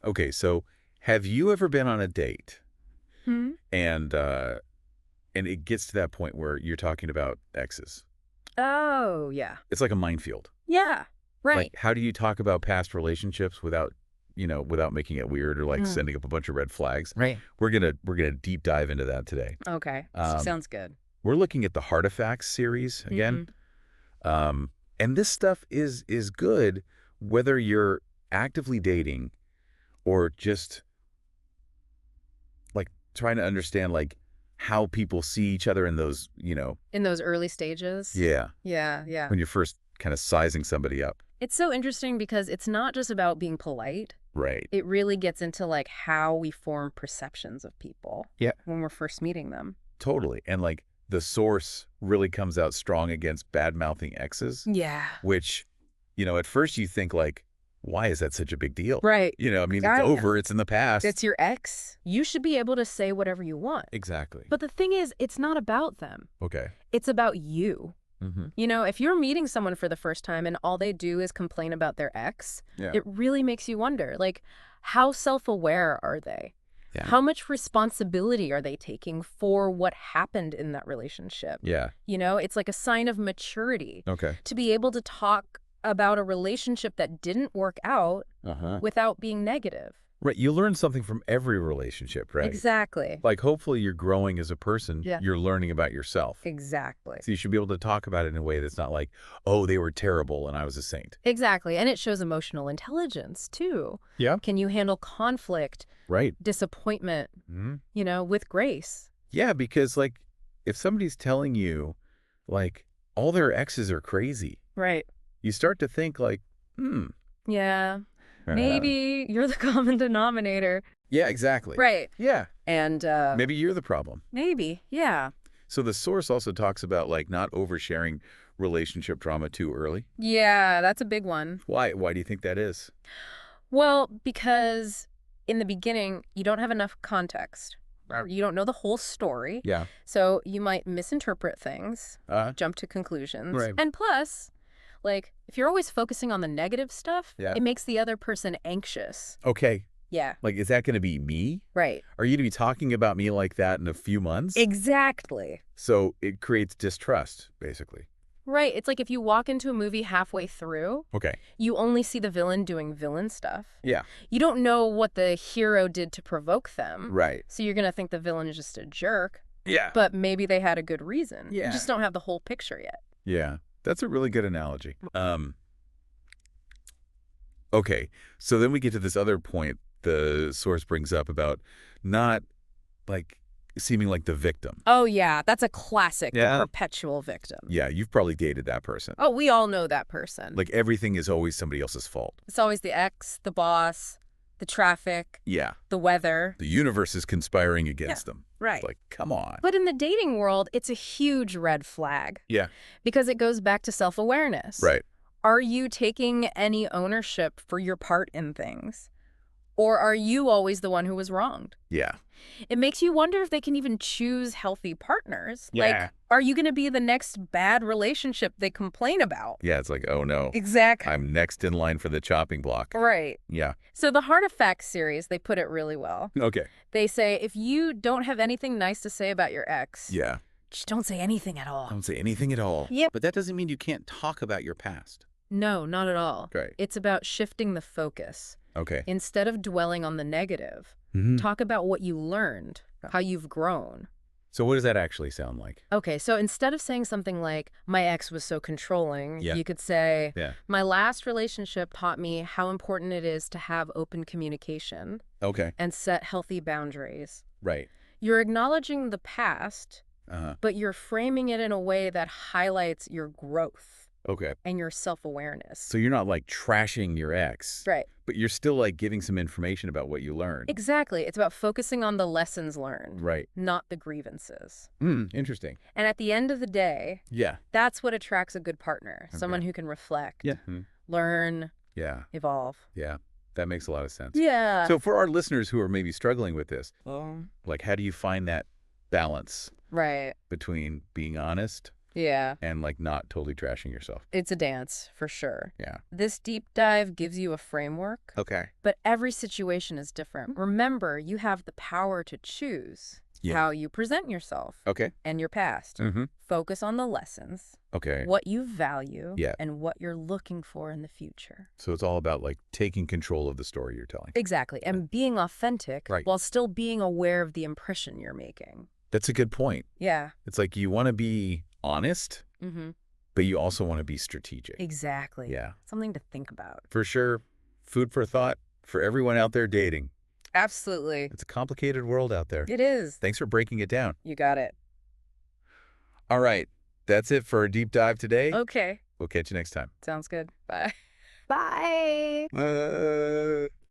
Okay, so have you ever been on a date Hmm? and it gets to that point where you're talking about exes? Oh, yeah. It's like a minefield. Yeah. Like, Right. how do you talk about past relationships without making it weird or like Mm. sending up a bunch of red flags? Right. We're gonna deep dive into that today. Okay. Um, Sounds good. we're looking at the Heartifacts series again. Mm. Um, and this stuff is good whether you're actively dating or just like trying to understand like how people see each other in those. In those early stages. Yeah, Yeah, yeah. when you're first kind of sizing somebody up. It's so interesting because it's not just about being polite. Right. It really gets into like how we form perceptions of people Yeah. when we're first meeting them. Totally. And like the source really comes out strong against bad-mouthing exes, Yeah. which, at first you think like, why is that such a big deal? Right. I mean, it's I- over. It's in the past. It's your ex. You should be able to say whatever you want. Exactly. But the thing is, it's not about them. Okay. It's about you. Mm-hmm. If you're meeting someone for the first time and all they do is complain about their ex, Yeah. it really makes you wonder, like, how self-aware are they? Yeah. How much responsibility are they taking for what happened in that relationship? Yeah. It's like a sign of maturity Okay. to be able to talk about a relationship that didn't work out Uh-huh. without being negative. Right. You learn something from every relationship, right? Exactly. Like, hopefully you're growing as a person. Yeah. You're learning about yourself. Exactly. So you should be able to talk about it in a way that's not like, oh, they were terrible and I was a saint. Exactly. And it shows emotional intelligence, too. Yeah. Can you handle conflict, Right. disappointment, Mm-hmm. with grace? Yeah, because like if somebody's telling you like all their exes are crazy, Right. you start to think like, Yeah. Maybe you're the common denominator. Yeah, exactly. Right. Yeah. And Maybe you're the problem. maybe. Yeah. So the source also talks about like not oversharing relationship drama too early. Yeah, that's a big one. Why? Why do you think that is? Well, because in the beginning, you don't have enough context. You don't know the whole story. Yeah. So you might misinterpret things, Uh, jump to conclusions. Right. And plus, like, if you're always focusing on the negative stuff, Yeah. it makes the other person anxious. okay. Yeah. Like, is that going to be me? Right. Are you going to be talking about me like that in a few months? Exactly. So it creates distrust, basically. Right. It's like if you walk into a movie halfway through, Okay. you only see the villain doing villain stuff. Yeah. You don't know what the hero did to provoke them. Right. So you're going to think the villain is just a jerk, Yeah. but maybe they had a good reason. Yeah. You just don't have the whole picture yet. Yeah. That's a really good analogy. Okay. So then we get to this other point the source brings up about not like seeming like the victim. Oh, yeah. That's a classic, Yeah. the perpetual victim. Yeah. You've probably dated that person. Oh, we all know that person. Like everything is always somebody else's fault. It's always the ex, the boss, the traffic, Yeah. the weather. The universe is conspiring against them. Right. It's like, come on. But in the dating world, it's a huge red flag Yeah. because it goes back to self-awareness. Right. Are you taking any ownership for your part in things? Or are you always the one who was wronged? Yeah. It makes you wonder if they can even choose healthy partners. Yeah. Like, are you going to be the next bad relationship they complain about? Yeah. It's like, oh no. Exactly. I'm next in line for the chopping block. Right. Yeah. So the Heartifacts series, they put it really well. Okay. They say, if you don't have anything nice to say about your ex, Yeah. just don't say anything at all. Don't say anything at all. Yep. But that doesn't mean you can't talk about your past. No, not at all. Right. It's about shifting the focus. Okay. Instead of dwelling on the negative, Mhm. talk about what you learned, how you've grown. So what does that actually sound like? Okay, so instead of saying something like, my ex was so controlling, Yeah. you could say, Yeah. my last relationship taught me how important it is to have open communication Okay. and set healthy boundaries. Right. You're acknowledging the past, Uh-huh. but you're framing it in a way that highlights your growth Okay. and your self-awareness. So you're not like trashing your ex. Right. But you're still like giving some information about what you learned. Exactly. It's about focusing on the lessons learned, Right. not the grievances. Interesting. And at the end of the day, Yeah. that's what attracts a good partner. Someone who can reflect, learn, Yeah. evolve. Yeah. That makes a lot of sense. Yeah. So for our listeners who are maybe struggling with this, Oh. like how do you find that balance Right. between being honest Yeah. and like not totally trashing yourself. It's a dance, for sure. Yeah. This deep dive gives you a framework, Okay. but every situation is different. Remember, you have the power to choose how you present yourself Okay. and your past. Mm-hmm. Focus on the lessons, Okay. what you value, Yeah. and what you're looking for in the future. So it's all about like taking control of the story you're telling. Exactly, and being authentic Right. while still being aware of the impression you're making. That's a good point. Yeah. It's like you want to be honest, Mm-hmm. but you also want to be strategic. Exactly. Yeah. Something to think about. For sure. Food for thought for everyone out there dating. Absolutely. It's a complicated world out there. It is. Thanks for breaking it down. You got it. All right. That's it for our deep dive today. Okay. We'll catch you next time. Sounds good. Bye. Bye.